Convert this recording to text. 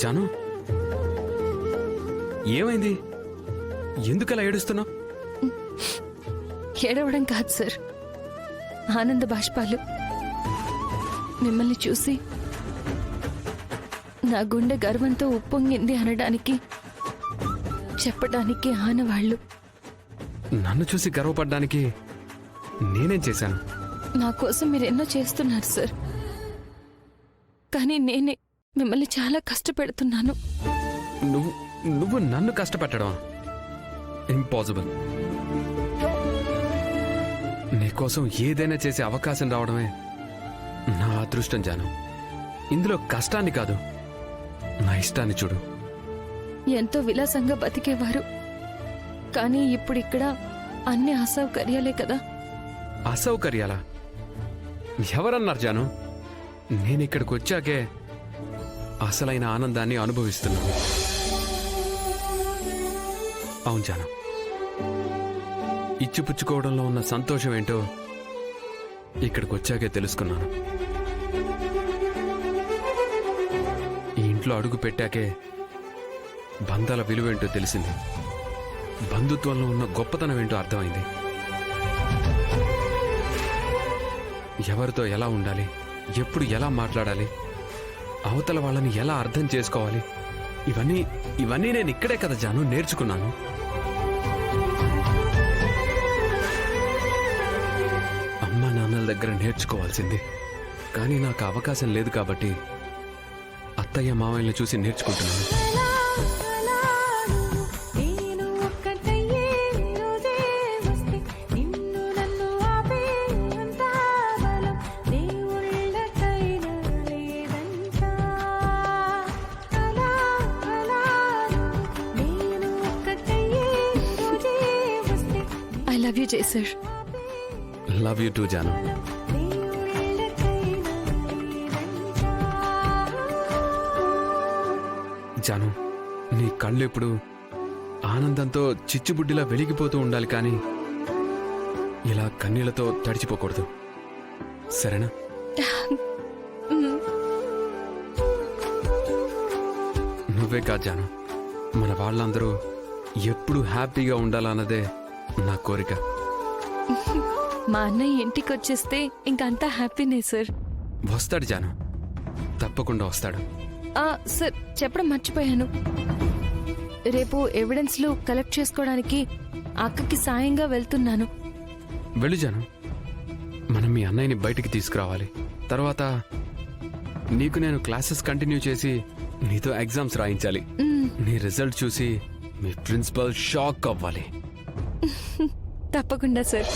జాను, ఏమైంది? ఎందుకలా ఏడుస్తున్నావు? ఏడవడం కాదు సార్, ఆనంద బాష్పాలు. మిమ్మల్ని చూసి నా గుండె గర్వంతో ఉప్పొంగింది అనడానికి, చెప్పడానికి ఆనవాళ్లు. నన్ను చూసి గర్వపడ్డానికి నేనేం చేశాను? నా కోసం మీరు ఎన్నో చేస్తున్నారు సార్, కానీ నేనే మిమ్మల్ని చాలా కష్టపెడుతున్నాను. నువ్వు నన్ను కష్టపెట్టడమా? ఇంపాసిబుల్. నీకోసం ఏదైనా చేసే అవకాశం రావడమే నా అదృష్టం జాను. ఇందులో కష్టాన్ని కాదు, నా ఇష్టాన్ని చూడు. ఎంతో విలాసంగా బతికేవారు, కానీ ఇప్పుడిక్కడ అన్ని అసౌకర్యాలే కదా. అసౌకర్యాలా? ఎవరన్నారు జాను? నేనిక్కడికి వచ్చాకే అసలైన ఆనందాన్ని అనుభవిస్తున్నాను. అవును జాను, ఇచ్చిపుచ్చుకోవడంలో ఉన్న సంతోషం ఏంటో ఇక్కడికి వచ్చాకే తెలుసుకున్నాను. ఈ ఇంట్లో అడుగు పెట్టాకే బంధాల విలువేంటో తెలిసింది. బంధుత్వంలో ఉన్న గొప్పతనం ఏంటో అర్థమైంది. ఎవరితో ఎలా ఉండాలి, ఎప్పుడు ఎలా మాట్లాడాలి, అవతల వాళ్ళని ఎలా అర్థం చేసుకోవాలి, ఇవన్నీ నేను ఇక్కడే కదా జాను నేర్చుకున్నాను. అమ్మా నాన్నల దగ్గర నేర్చుకోవాల్సింది, కానీ నాకు అవకాశం లేదు కాబట్టి అత్తయ్య మామయ్యని చూసి నేర్చుకుంటున్నాను. I love you Jai sir. Love you too Janu. Janu, నీ కళ్ళు ఎప్పుడు ఆనందంతో చిచ్చుబుడ్డిలా వెలిగిపోతూ ఉండాలి, కానీ ఇలా కన్నీళ్లతో తడిచిపోకూడదు, సరేనా? నువ్వే కాదు జాను, మన వాళ్ళందరూ ఎప్పుడు హ్యాపీగా ఉండాలన్నదే నా కోరిక. మా అన్నయ్య ఇంటికి వచ్చేస్తే ఇంకంతా హ్యాపీనే సార్. వస్తాడు జాను, తప్పకుండా వస్తాడు. సార్, చెప్పడం మర్చిపోయాను. రేపు ఎవిడెన్స్లు కలెక్ట్ చేసుకోవడానికి అక్కకి సాయంగా వెళ్తున్నాను. వెళ్ళు జాను, మనం మీ అన్నయ్యని బయటికి తీసుకురావాలి. తర్వాత నీకు నేను క్లాసెస్ కంటిన్యూ చేసి నీతో ఎగ్జామ్స్ రాయించాలి. నీ రిజల్ట్ చూసి మీ ప్రిన్సిపల్ షాక్ అవ్వాలి. తప్పకుండా సార్.